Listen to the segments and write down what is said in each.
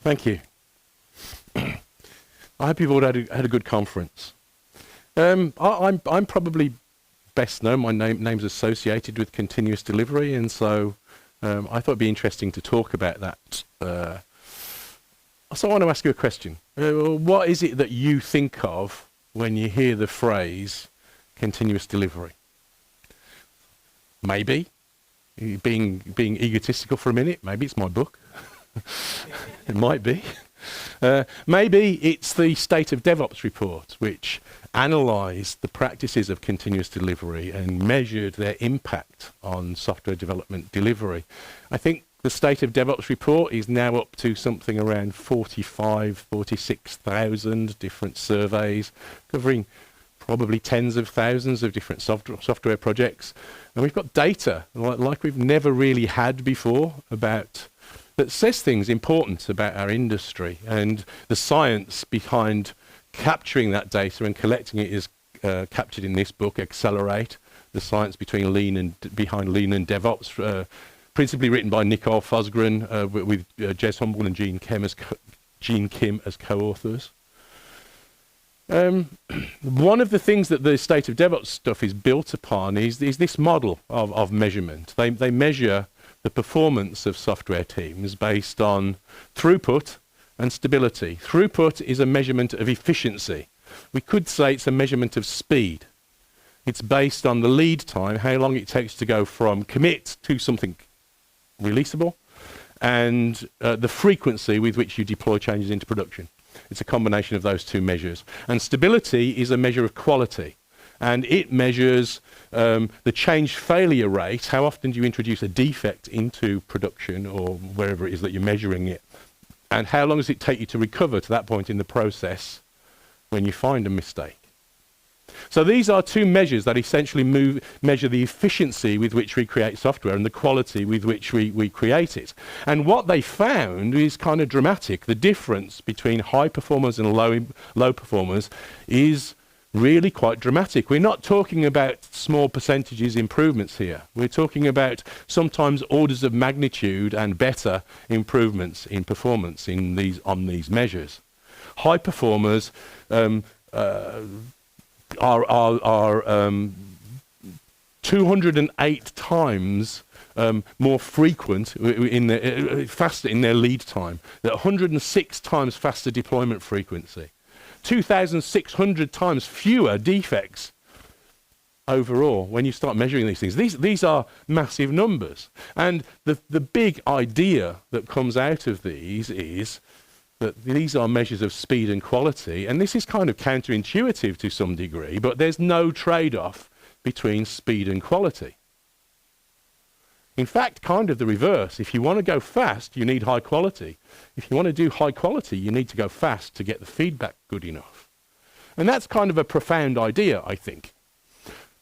Thank you. I hope you've all had a good conference. I'm probably best known. My name's associated with continuous delivery, and so I thought it'd be interesting to talk about that. So I want to ask you a question. What is it that you think of when you hear the phrase continuous delivery? Maybe, being egotistical for a minute, maybe it's my book. It might be. Maybe it's the State of DevOps report, which analysed the practices of continuous delivery and measured their impact on software development delivery. I think the State of DevOps report is now up to something around 46,000 different surveys, covering probably tens of thousands of different software projects. And we've got data like we've never really had before that says things important about our industry, and the science behind capturing that data and collecting it is captured in this book, Accelerate, the science behind Lean and DevOps, principally written by Nicole Fosgren with Jez Humble and Gene Kim as co-authors. One of the things that the State of DevOps stuff is built upon is this model of measurement. They measure the performance of software teams based on throughput and stability. Throughput is a measurement of efficiency. We could say it's a measurement of speed. It's based on the lead time, how long it takes to go from commit to something releasable, and the frequency with which you deploy changes into production. It's a combination of those two measures. And stability is a measure of quality. And it measures the change failure rate. How often do you introduce a defect into production or wherever it is that you're measuring it? And how long does it take you to recover to that point in the process when you find a mistake? So these are two measures that essentially measure the efficiency with which we create software and the quality with which we create it. And what they found is kind of dramatic. The difference between high performers and low performers is really quite dramatic. We're not talking about small percentages improvements here. We're talking about sometimes orders of magnitude and better improvements in performance on these measures. High performers are 208 times more frequent faster in their lead time. They're 106 times faster deployment frequency. 2,600 times fewer defects overall when you start measuring these things. These are massive numbers. And the big idea that comes out of these is that these are measures of speed and quality. And this is kind of counterintuitive to some degree, but there's no trade-off between speed and quality. In fact, kind of the reverse. If you want to go fast, you need high quality. If you want to do high quality, you need to go fast to get the feedback good enough. And that's kind of a profound idea, I think.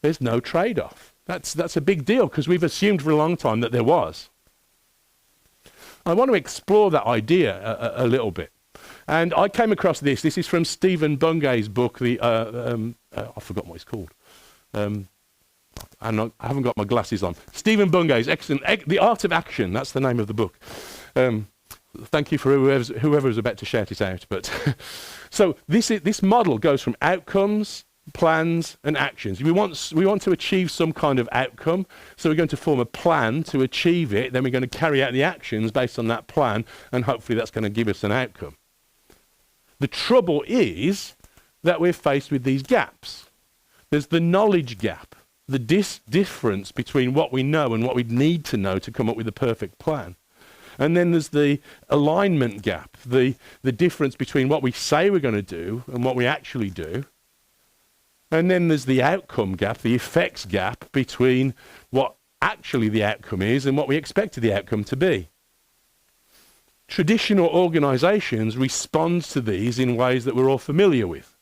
There's no trade-off. That's a big deal because we've assumed for a long time that there was. I want to explore that idea a little bit. And I came across this. This is from Stephen Bungay's book, I've forgotten what it's called. I haven't got my glasses on. Stephen Bungay's excellent, The Art of Action, that's the name of the book. Thank you for whoever's about to shout it out. But so this model goes from outcomes, plans, and actions. We want to achieve some kind of outcome, so we're going to form a plan to achieve it, then we're going to carry out the actions based on that plan, and hopefully that's going to give us an outcome. The trouble is that we're faced with these gaps. There's the knowledge gap, the difference between what we know and what we need to know to come up with a perfect plan. And then there's the alignment gap, the difference between what we say we're going to do and what we actually do. And then there's the outcome gap, the effects gap between what actually the outcome is and what we expected the outcome to be. Traditional organizations respond to these in ways that we're all familiar with.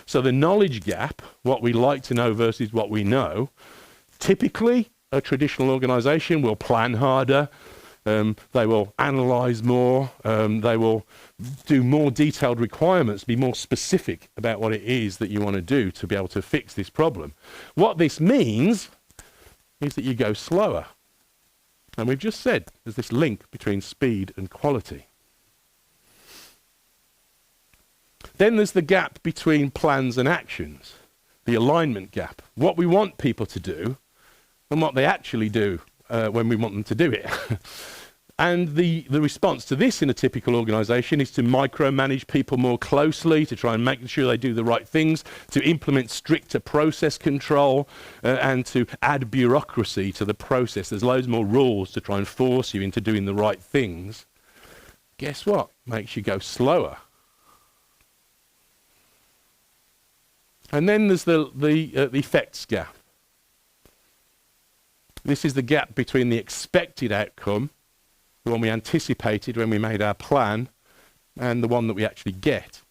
So the knowledge gap, what we like to know versus what we know, typically a traditional organization will plan harder, they will analyze more, they will do more detailed requirements, be more specific about what it is that you want to do to be able to fix this problem. What this means is that you go slower. And we've just said there's this link between speed and quality. Then there's the gap between plans and actions, the alignment gap. What we want people to do and what they actually do when we want them to do it. And the response to this in a typical organisation is to micromanage people more closely, to try and make sure they do the right things, to implement stricter process control, and to add bureaucracy to the process. There's loads more rules to try and force you into doing the right things. Guess what? Makes you go slower. And then there's the effects gap. This is the gap between the expected outcome, the one we anticipated when we made our plan, and the one that we actually get.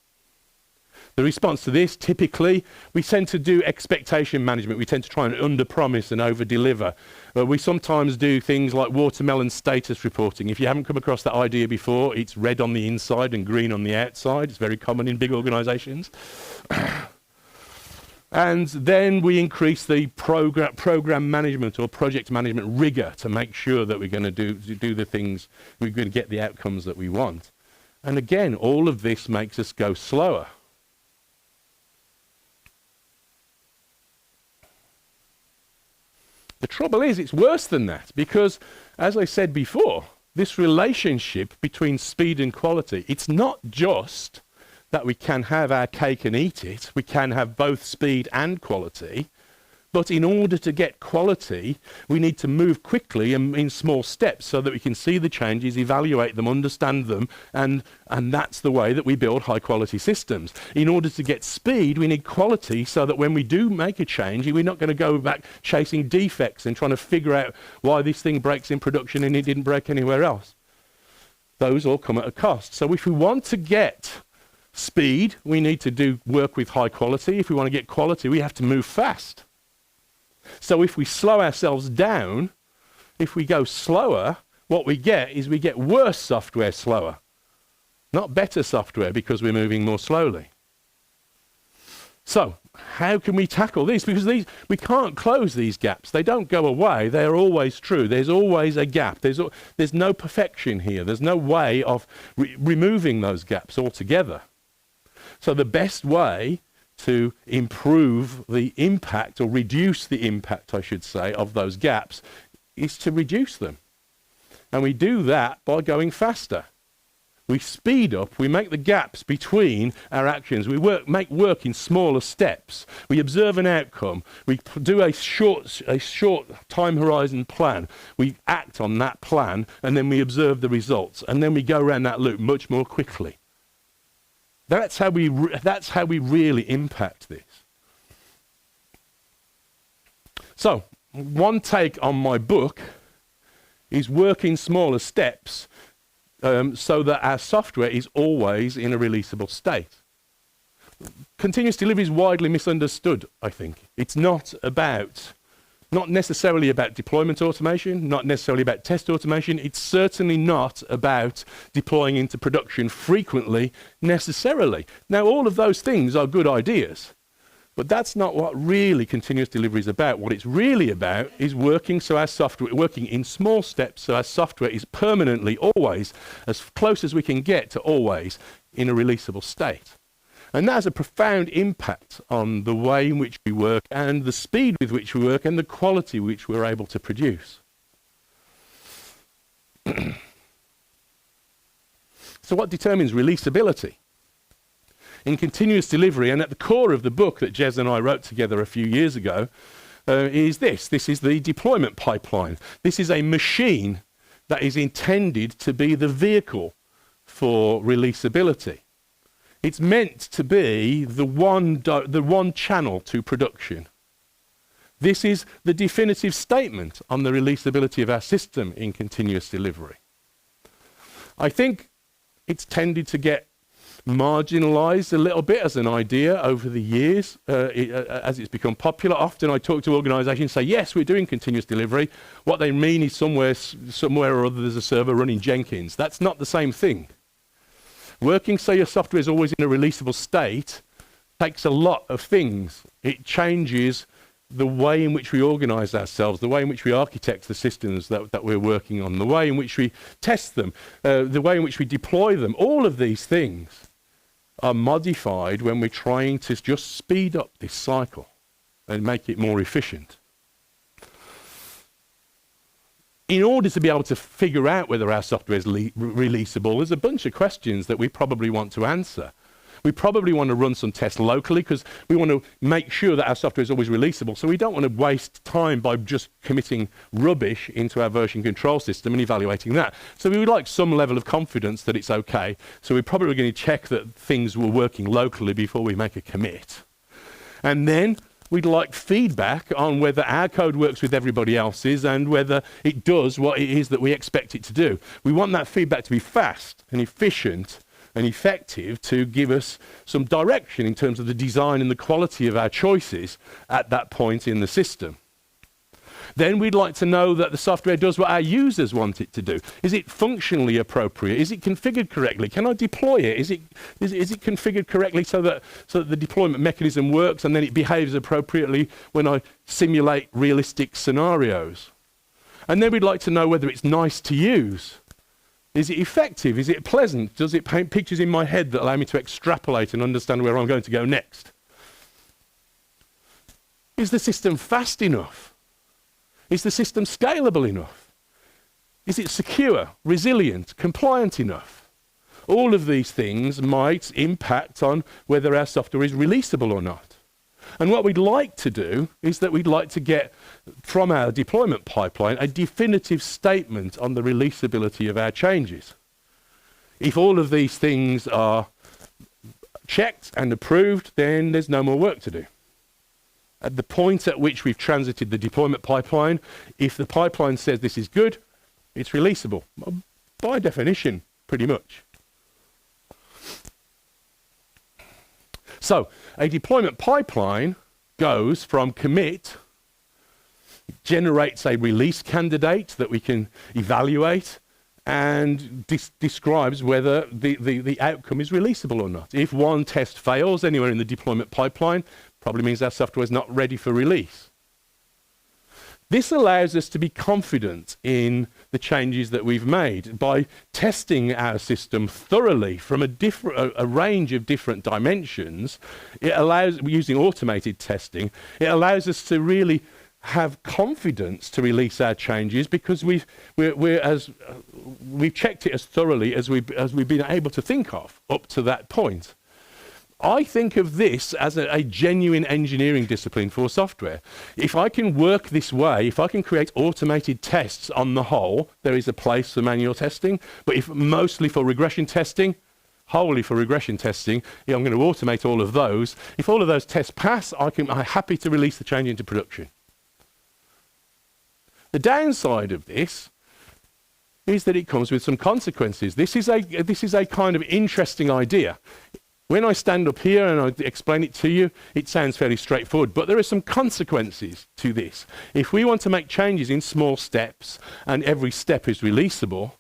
The response to this, typically, we tend to do expectation management. We tend to try and under-promise and over-deliver. We sometimes do things like watermelon status reporting. If you haven't come across that idea before, it's red on the inside and green on the outside. It's very common in big organisations. And then we increase the program management or project management rigor to make sure that we're going to do the things, we're going to get the outcomes that we want. And again, all of this makes us go slower. The trouble is, it's worse than that, because, as I said before, this relationship between speed and quality, it's not just that we can have our cake and eat it. We can have both speed and quality. But in order to get quality, we need to move quickly and in small steps so that we can see the changes, evaluate them, understand them, and that's the way that we build high-quality systems. In order to get speed, we need quality so that when we do make a change, we're not going to go back chasing defects and trying to figure out why this thing breaks in production and it didn't break anywhere else. Those all come at a cost. So if we want to get speed, we need to work with high quality. If we want to get quality, we have to move fast. So if we slow ourselves down, if we go slower, what we get is we get worse software slower, not better software because we're moving more slowly. So how can we tackle these? Because we can't close these gaps. They don't go away. They're always true. There's always a gap. There's no perfection here. There's no way of removing those gaps altogether. So the best way to improve the impact, or reduce the impact, I should say, of those gaps is to reduce them. And we do that by going faster. We speed up, we make the gaps between our actions. We make work in smaller steps. We observe an outcome. We do a short time horizon plan. We act on that plan, and then we observe the results. And then we go around that loop much more quickly. That's how we really impact this. So, one take on my book is work in smaller steps so that our software is always in a releasable state. Continuous delivery is widely misunderstood, I think. It's not necessarily about deployment automation, not necessarily about test automation. It's certainly not about deploying into production frequently, necessarily. Now, all of those things are good ideas, but that's not what really continuous delivery is about. What it's really about is working in small steps so our software is permanently, always, as close as we can get to always, in a releasable state. And that has a profound impact on the way in which we work and the speed with which we work and the quality which we're able to produce. So what determines releasability? In continuous delivery, and at the core of the book that Jez and I wrote together a few years ago, is this. This is the deployment pipeline. This is a machine that is intended to be the vehicle for releasability. It's meant to be the one channel to production. This is the definitive statement on the releasability of our system in continuous delivery. I think it's tended to get marginalized a little bit as an idea over the years as it's become popular. Often I talk to organizations and say, yes, we're doing continuous delivery. What they mean is somewhere or other there's a server running Jenkins. That's not the same thing. Working so your software is always in a releasable state takes a lot of things. It changes the way in which we organize ourselves, the way in which we architect the systems that we're working on, the way in which we test them, the way in which we deploy them. All of these things are modified when we're trying to just speed up this cycle and make it more efficient. In order to be able to figure out whether our software is releasable, there's a bunch of questions that we probably want to answer. We probably want to run some tests locally because we want to make sure that our software is always releasable. So we don't want to waste time by just committing rubbish into our version control system and evaluating that. So we would like some level of confidence that it's okay. So we're probably going to check that things were working locally before we make a commit. And then we'd like feedback on whether our code works with everybody else's and whether it does what it is that we expect it to do. We want that feedback to be fast and efficient and effective to give us some direction in terms of the design and the quality of our choices at that point in the system. Then we'd like to know that the software does what our users want it to do. Is it functionally appropriate? Is it configured correctly? Can I deploy it? Is it configured correctly so that the deployment mechanism works and then it behaves appropriately when I simulate realistic scenarios? And then we'd like to know whether it's nice to use. Is it effective? Is it pleasant? Does it paint pictures in my head that allow me to extrapolate and understand where I'm going to go next? Is the system fast enough? Is the system scalable enough? Is it secure, resilient, compliant enough? All of these things might impact on whether our software is releasable or not. And what we'd like to do is that we'd like to get from our deployment pipeline a definitive statement on the releasability of our changes. If all of these things are checked and approved, then there's no more work to do. At the point at which we've transited the deployment pipeline, if the pipeline says this is good, it's releasable. By definition, pretty much. So, a deployment pipeline goes from commit, generates a release candidate that we can evaluate, and describes whether the outcome is releasable or not. If one test fails anywhere in the deployment pipeline, probably means our software is not ready for release. This allows us to be confident in the changes that we've made by testing our system thoroughly from a range of different dimensions. It allows, using automated testing, it allows us to really have confidence to release our changes because we've checked it as thoroughly as we've been able to think of up to that point. I think of this as a genuine engineering discipline for software. If I can work this way, if I can create automated tests on the whole, there is a place for manual testing, but if mostly for regression testing, wholly for regression testing, I'm going to automate all of those. If all of those tests pass, I'm happy to release the change into production. The downside of this is that it comes with some consequences. This is a kind of interesting idea. When I stand up here and I explain it to you, it sounds fairly straightforward, but there are some consequences to this. If we want to make changes in small steps and every step is releasable,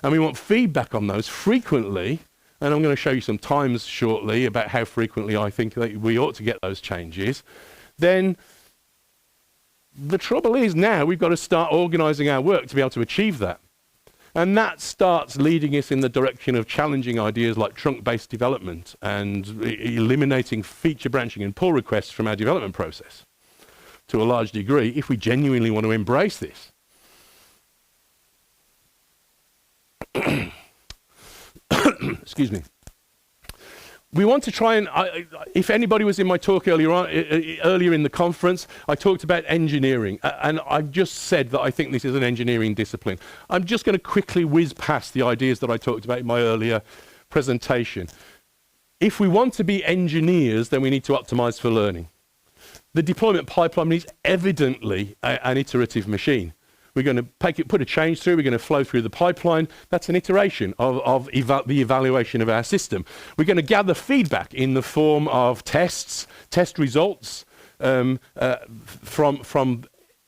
and we want feedback on those frequently, and I'm going to show you some times shortly about how frequently I think that we ought to get those changes, then the trouble is now we've got to start organizing our work to be able to achieve that. And that starts leading us in the direction of challenging ideas like trunk-based development and eliminating feature branching and pull requests from our development process to a large degree if we genuinely want to embrace this. Excuse me. We want to try and, if anybody was in my talk earlier in the conference, I talked about engineering. And I've just said that I think this is an engineering discipline. I'm just going to quickly whiz past the ideas that I talked about in my earlier presentation. If we want to be engineers, then we need to optimize for learning. The deployment pipeline is evidently an iterative machine. We're going to put a change through, we're going to flow through the pipeline. That's an iteration of the evaluation of our system. We're going to gather feedback in the form of tests, test results from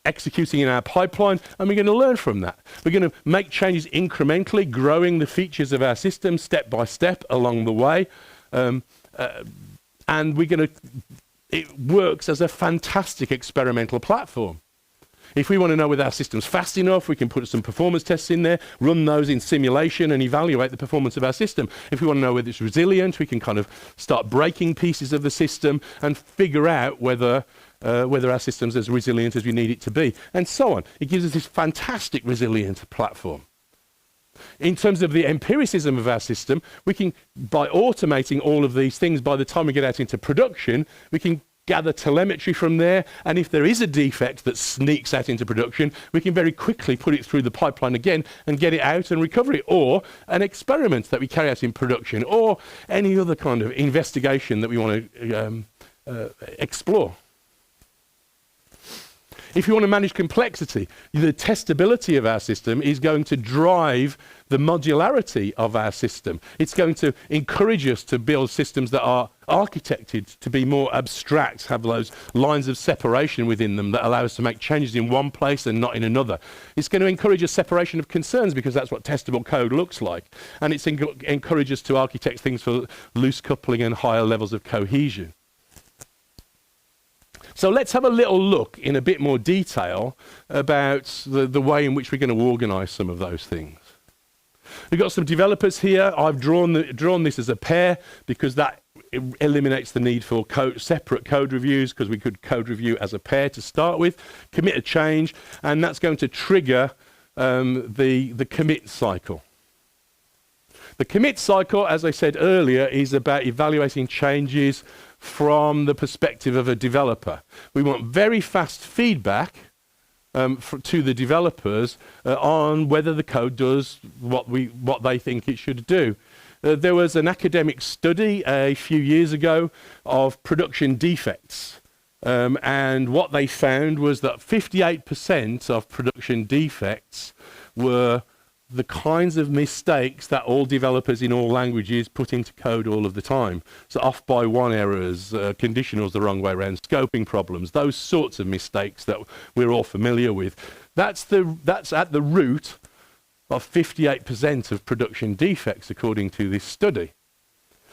executing in our pipeline, and we're going to learn from that. We're going to make changes incrementally, growing the features of our system step by step along the way. And it works as a fantastic experimental platform. If we want to know whether our system's fast enough, we can put some performance tests in there, run those in simulation and evaluate the performance of our system. If we want to know whether it's resilient, we can kind of start breaking pieces of the system and figure out whether our system's as resilient as we need it to be, and so on. It gives us this fantastic resilient platform. In terms of the empiricism of our system, we can, by automating all of these things, by the time we get out into production, we can gather telemetry from there, and if there is a defect that sneaks out into production, we can very quickly put it through the pipeline again and get it out and recover it, or an experiment that we carry out in production, or any other kind of investigation that we want to explore. If you want to manage complexity, the testability of our system is going to drive the modularity of our system. It's going to encourage us to build systems that are architected to be more abstract, have those lines of separation within them that allow us to make changes in one place and not in another. It's going to encourage a separation of concerns because that's what testable code looks like. And it's encourage us to architect things for loose coupling and higher levels of cohesion. So let's have a little look in a bit more detail about the way in which we're going to organize some of those things. We've got some developers here. I've drawn this as a pair because that eliminates the need for separate code reviews, because we could code review as a pair to start with, commit a change, and that's going to trigger the commit cycle. The commit cycle, as I said earlier, is about evaluating changes from the perspective of a developer. We want very fast feedback to the developers on whether the code does what they think it should do. There was an academic study a few years ago of production defects, and what they found was that 58% of production defects were the kinds of mistakes that all developers in all languages put into code all of the time. So off by one errors, conditionals the wrong way around, scoping problems, those sorts of mistakes that we're all familiar with. That's at the root of 58% of production defects, according to this study.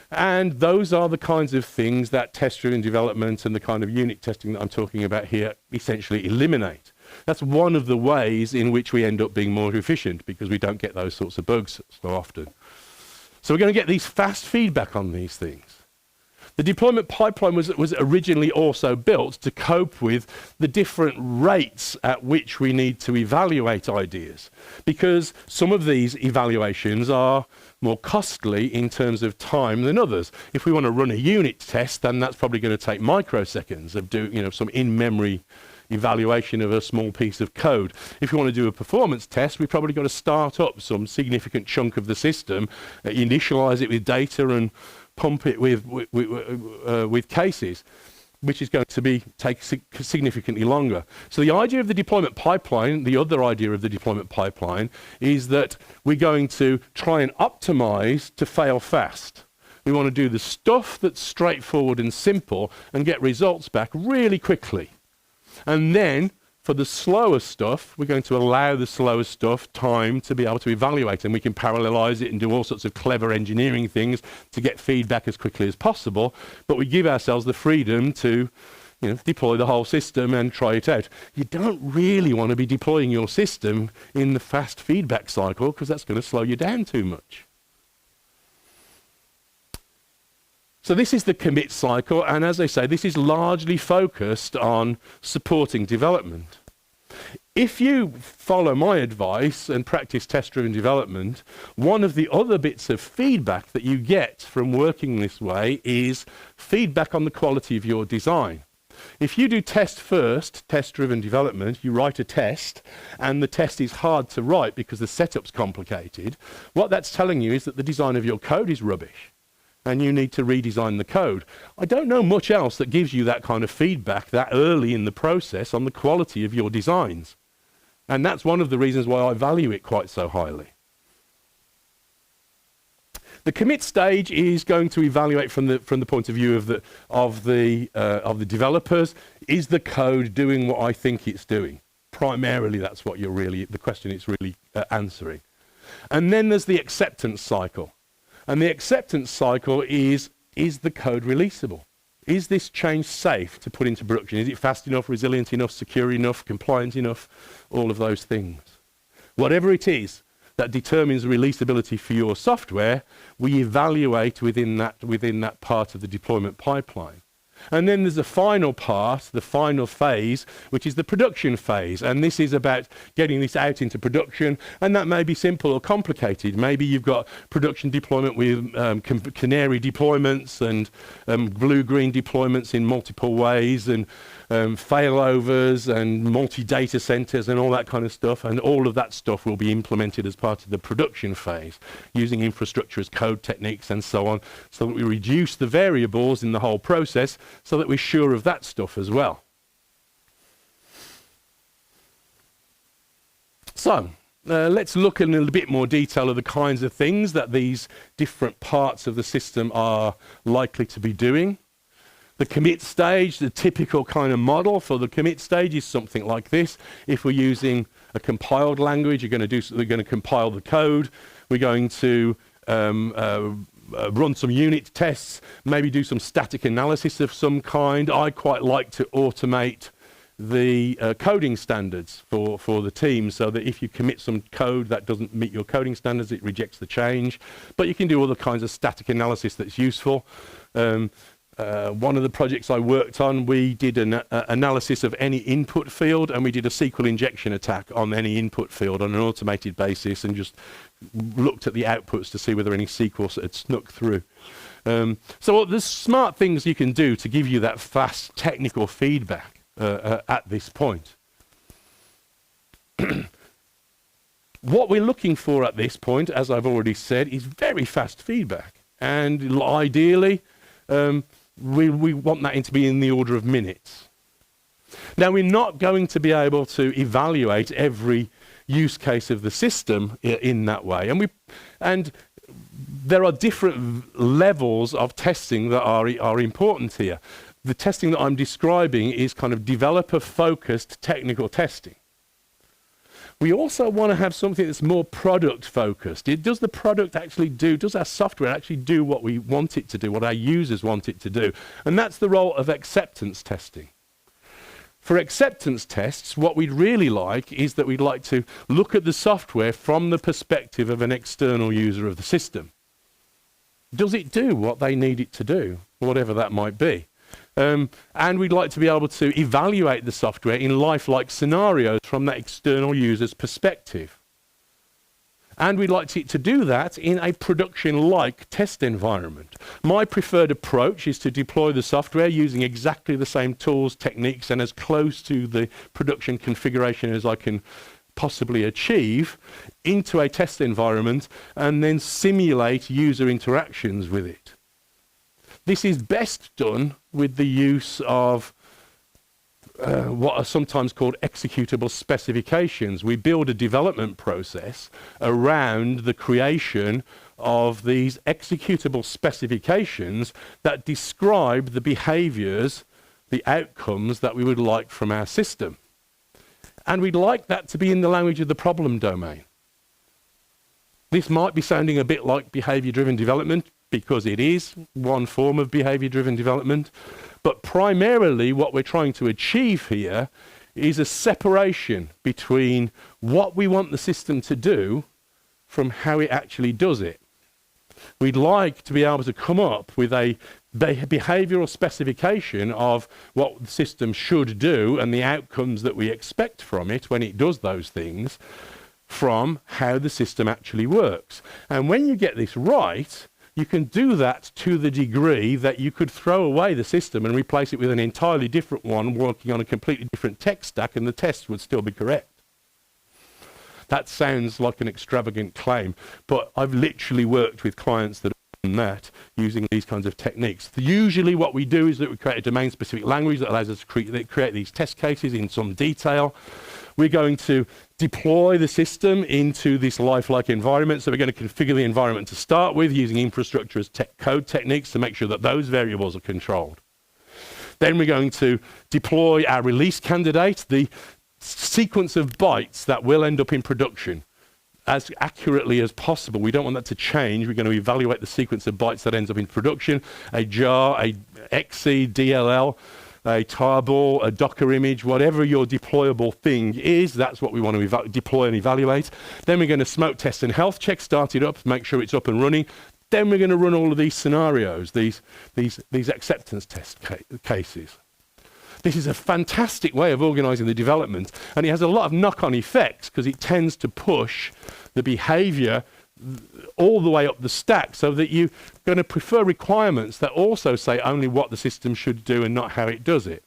And those are the kinds of things that test-driven development and the kind of unit testing that I'm talking about here essentially eliminate. That's one of the ways in which we end up being more efficient, because we don't get those sorts of bugs so often. So we're going to get these fast feedback on these things. The deployment pipeline was originally also built to cope with the different rates at which we need to evaluate ideas, because some of these evaluations are more costly in terms of time than others. If we want to run a unit test, then that's probably going to take microseconds of some in-memory evaluation of a small piece of code. If you want to do a performance test, we've probably got to start up some significant chunk of the system, initialize it with data and pump it with cases, which is going to take significantly longer. So the idea of the deployment pipeline, the other idea of the deployment pipeline, is that we're going to try and optimize to fail fast. We want to do the stuff that's straightforward and simple and get results back really quickly. And then, for the slower stuff, we're going to allow the slower stuff time to be able to evaluate, and we can parallelize it and do all sorts of clever engineering things to get feedback as quickly as possible, but we give ourselves the freedom to deploy the whole system and try it out. You don't really want to be deploying your system in the fast feedback cycle, because that's going to slow you down too much. So this is the commit cycle, and as I say, this is largely focused on supporting development. If you follow my advice and practice test-driven development, one of the other bits of feedback that you get from working this way is feedback on the quality of your design. If you do test-first, test-driven development, you write a test, and the test is hard to write because the setup's complicated, what that's telling you is that the design of your code is rubbish, and you need to redesign the code. I don't know much else that gives you that kind of feedback that early in the process on the quality of your designs. And that's one of the reasons why I value it quite so highly. The commit stage is going to evaluate from the point of view of the developers. Is the code doing what I think it's doing? Primarily, that's what the question it's really answering. And then there's the acceptance cycle. And the acceptance cycle is the code releasable? is this change safe to put into production? Is it fast enough, resilient enough, secure enough, compliant enough? All of those things. Whatever it is that determines releasability for your software, we evaluate within that part of the deployment pipeline. And then there's the final part, the final phase, which is the production phase. And this is about getting this out into production. And that may be simple or complicated. Maybe you've got production deployment with canary deployments and blue-green deployments in multiple ways, and failovers and multi-data centers and all that kind of stuff. And all of that stuff will be implemented as part of the production phase, using infrastructure as code techniques and so on, so that we reduce the variables in the whole process, so that we're sure of that stuff as well. So let's look in a little bit more detail of the kinds of things that these different parts of the system are likely to be doing. The commit stage, the typical kind of model for the commit stage is something like this. If we're using a compiled language, we're going to compile the code. We're going to run some unit tests, maybe do some static analysis of some kind. I quite like to automate the coding standards for the team, so that if you commit some code that doesn't meet your coding standards, it rejects the change. But you can do other kinds of static analysis that's useful. One of the projects I worked on, we did an analysis of any input field, and we did a SQL injection attack on any input field on an automated basis, and just looked at the outputs to see whether any SQL had snuck through. So there's smart things you can do to give you that fast technical feedback at this point. What we're looking for at this point, as I've already said, is very fast feedback. And ideally, we want that to be in the order of minutes. Now, we're not going to be able to evaluate every use case of the system in that way. And there are different levels of testing that are important here. The testing that I'm describing is kind of developer-focused technical testing. We also want to have something that's more product-focused. Does the product actually do, does our software actually do what we want it to do, what our users want it to do? And that's the role of acceptance testing. For acceptance tests, what we'd really like is that we'd like to look at the software from the perspective of an external user of the system. Does it do what they need it to do, whatever that might be? And we'd like to be able to evaluate the software in lifelike scenarios from that external user's perspective. And we'd like to do that in a production-like test environment. My preferred approach is to deploy the software using exactly the same tools, techniques, and as close to the production configuration as I can possibly achieve into a test environment, and then simulate user interactions with it. This is best done with the use of what are sometimes called executable specifications. We build a development process around the creation of these executable specifications that describe the behaviors, the outcomes that we would like from our system. And we'd like that to be in the language of the problem domain. This might be sounding a bit like behavior-driven development, because it is one form of behavior-driven development. But primarily what we're trying to achieve here is a separation between what we want the system to do from how it actually does it. We'd like to be able to come up with a behavioral specification of what the system should do and the outcomes that we expect from it when it does those things, from how the system actually works. And when you get this right, you can do that to the degree that you could throw away the system and replace it with an entirely different one working on a completely different tech stack, and the test would still be correct. That sounds like an extravagant claim, but I've literally worked with clients that have done that using these kinds of techniques. Usually what we do is that we create a domain-specific language that allows us to create these test cases in some detail. We're going to deploy the system into this lifelike environment. So we're going to configure the environment to start with using infrastructure as code techniques to make sure that those variables are controlled. Then we're going to deploy our release candidate, the sequence of bytes that will end up in production. as accurately as possible. We don't want that to change. We're going to evaluate the sequence of bytes that ends up in production, a jar, a XC, DLL, a tarball, a Docker image, whatever your deployable thing is, that's what we want to deploy and evaluate. Then we're going to smoke test and health check, start it up, make sure it's up and running. Then we're going to run all of these scenarios, these acceptance test cases. This is a fantastic way of organizing the development, and it has a lot of knock-on effects because it tends to push the behavior all the way up the stack, so that you're going to prefer requirements that also say only what the system should do and not how it does it.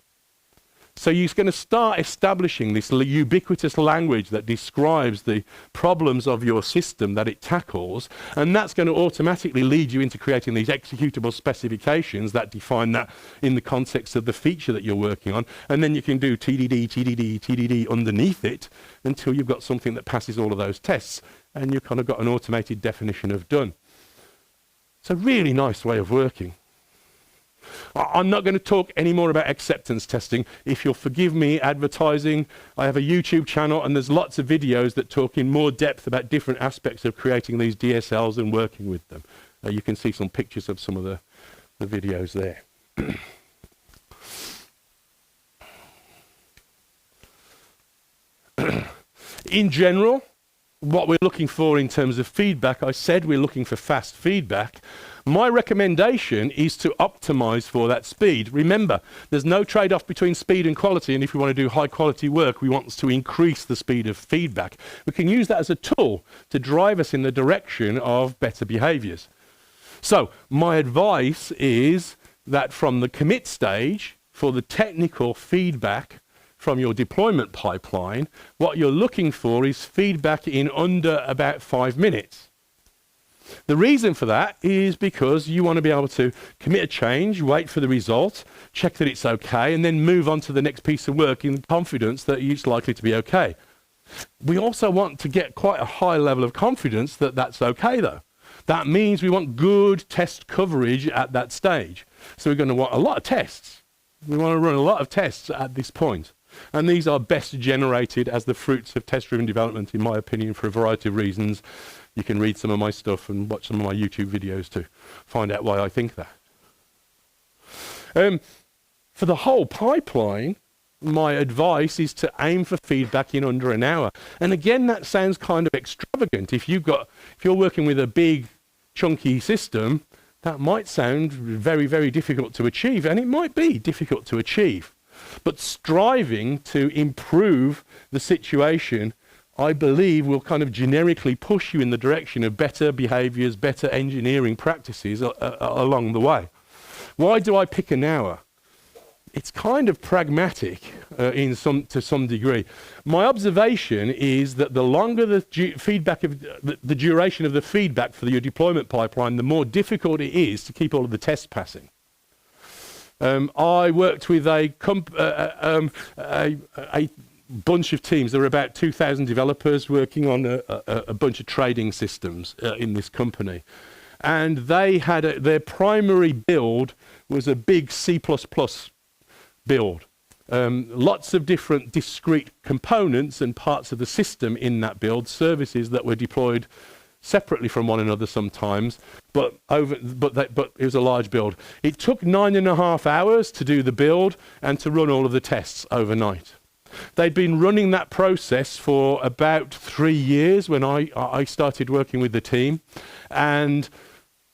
So you're going to start establishing this ubiquitous language that describes the problems of your system that it tackles, and that's going to automatically lead you into creating these executable specifications that define that in the context of the feature that you're working on, and then you can do TDD, TDD, TDD underneath it until you've got something that passes all of those tests, and you've kind of got an automated definition of done. It's a really nice way of working. I'm not going to talk any more about acceptance testing. If you'll forgive me advertising, I have a YouTube channel and there's lots of videos that talk in more depth about different aspects of creating these DSLs and working with them. You can see some pictures of some of the videos there. In general, what we're looking for in terms of feedback, I said we're looking for fast feedback. My recommendation is to optimize for that speed. Remember, there's no trade-off between speed and quality, and if we want to do high quality work, we want to increase the speed of feedback. We can use that as a tool to drive us in the direction of better behaviors. So my advice is that from the commit stage, for the technical feedback from your deployment pipeline, what you're looking for is feedback in under about 5 minutes. The reason for that is because you want to be able to commit a change, wait for the result, check that it's okay, and then move on to the next piece of work in confidence that it's likely to be okay. We also want to get quite a high level of confidence that that's okay though. That means we want good test coverage at that stage. So we're going to want a lot of tests. We want to run a lot of tests at this point. And these are best generated as the fruits of test-driven development, in my opinion, for a variety of reasons. You can read some of my stuff and watch some of my YouTube videos to find out why I think that. For the whole pipeline, my advice is to aim for feedback in under an hour. And again, that sounds kind of extravagant. If you're working with a big, chunky system, that might sound very, very difficult to achieve, and it might be difficult to achieve. But striving to improve the situation, I believe, will kind of generically push you in the direction of better behaviors, better engineering practices along the way. Why do I pick an hour? It's kind of pragmatic to some degree. My observation is that the longer the duration of the feedback for your deployment pipeline, the more difficult it is to keep all of the tests passing. I worked with a bunch of teams. There were about 2,000 developers working on a bunch of trading systems in this company. And they had their primary build was a big C++ build. Lots of different discrete components and parts of the system in that build, services that were deployed separately from one another sometimes, but it was a large build. It took 9.5 hours to do the build and to run all of the tests overnight. They'd been running that process for about 3 years when I started working with the team, and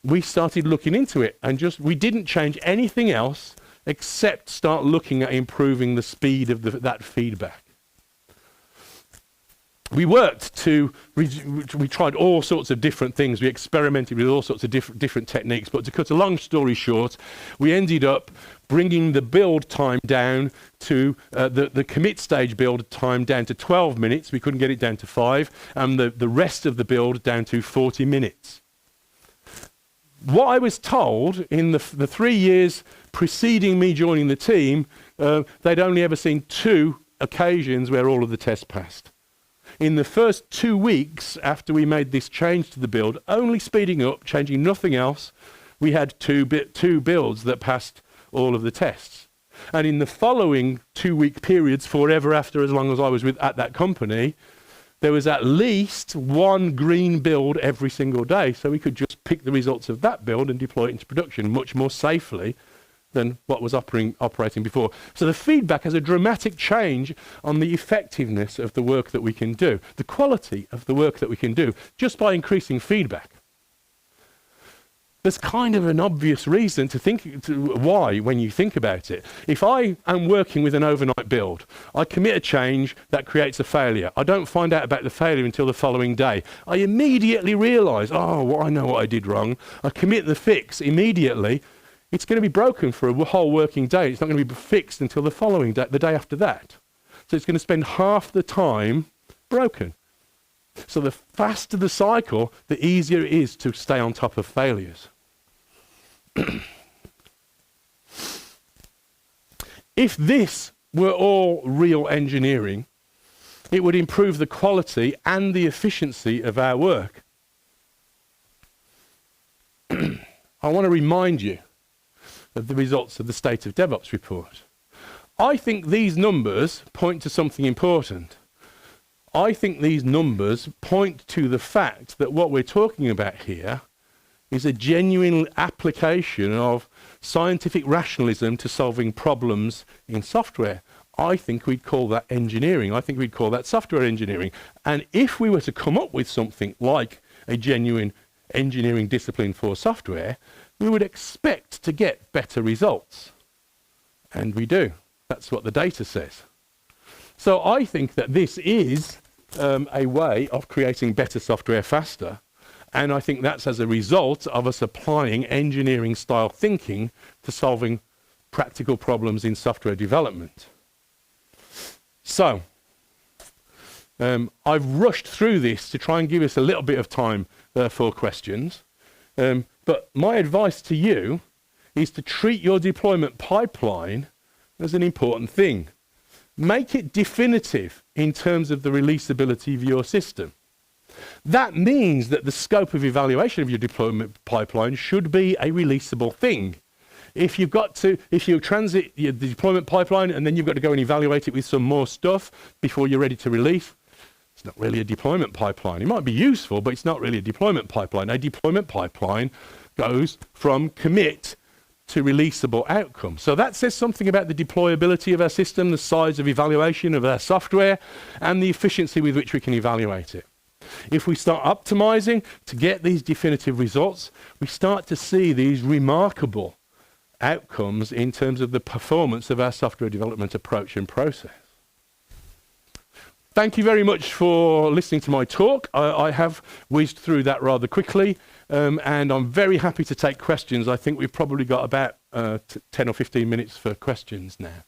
we started looking into it, and we didn't change anything else except start looking at improving the speed of that feedback. We tried all sorts of different things. We experimented with all sorts of different techniques. But to cut a long story short, we ended up bringing the build time down to the commit stage build time down to 12 minutes. We couldn't get it down to 5, and the rest of the build down to 40 minutes. What I was told in the 3 years preceding me joining the team, they'd only ever seen 2 occasions where all of the tests passed. In the first 2 weeks after we made this change to the build, only speeding up, changing nothing else, we had two builds that passed all of the tests. And in the following 2-week periods, forever after, as long as I was at that company, there was at least one green build every single day, so we could just pick the results of that build and deploy it into production much more safely than what was operating before. So the feedback has a dramatic change on the effectiveness of the work that we can do, the quality of the work that we can do, just by increasing feedback. There's kind of an obvious reason to think why when you think about it. If I am working with an overnight build, I commit a change that creates a failure. I don't find out about the failure until the following day. I immediately realise, oh, well, I know what I did wrong. I commit the fix immediately. It's going to be broken for a whole working day. It's not going to be fixed until the following day, the day after that. So it's going to spend half the time broken. So the faster the cycle, the easier it is to stay on top of failures. If this were all real engineering, it would improve the quality and the efficiency of our work. I want to remind you of the results of the State of DevOps report. I think these numbers point to something important. I think these numbers point to the fact that what we're talking about here is a genuine application of scientific rationalism to solving problems in software. I think we'd call that engineering. I think we'd call that software engineering. And if we were to come up with something like a genuine engineering discipline for software, we would expect to get better results. And we do. That's what the data says. So I think that this is a way of creating better software faster. And I think that's as a result of us applying engineering style thinking to solving practical problems in software development. So, I've rushed through this to try and give us a little bit of time for questions. But my advice to you is to treat your deployment pipeline as an important thing. Make it definitive in terms of the releasability of your system. That means that the scope of evaluation of your deployment pipeline should be a releasable thing. If you transit the deployment pipeline and then you've got to go and evaluate it with some more stuff before you're ready to release, it's not really a deployment pipeline. It might be useful, but it's not really a deployment pipeline. A deployment pipeline goes from commit to releasable outcome. So that says something about the deployability of our system, the size of evaluation of our software, and the efficiency with which we can evaluate it. If we start optimizing to get these definitive results, we start to see these remarkable outcomes in terms of the performance of our software development approach and process. Thank you very much for listening to my talk. I have whizzed through that rather quickly, and I'm very happy to take questions. I think we've probably got about 10 or 15 minutes for questions now.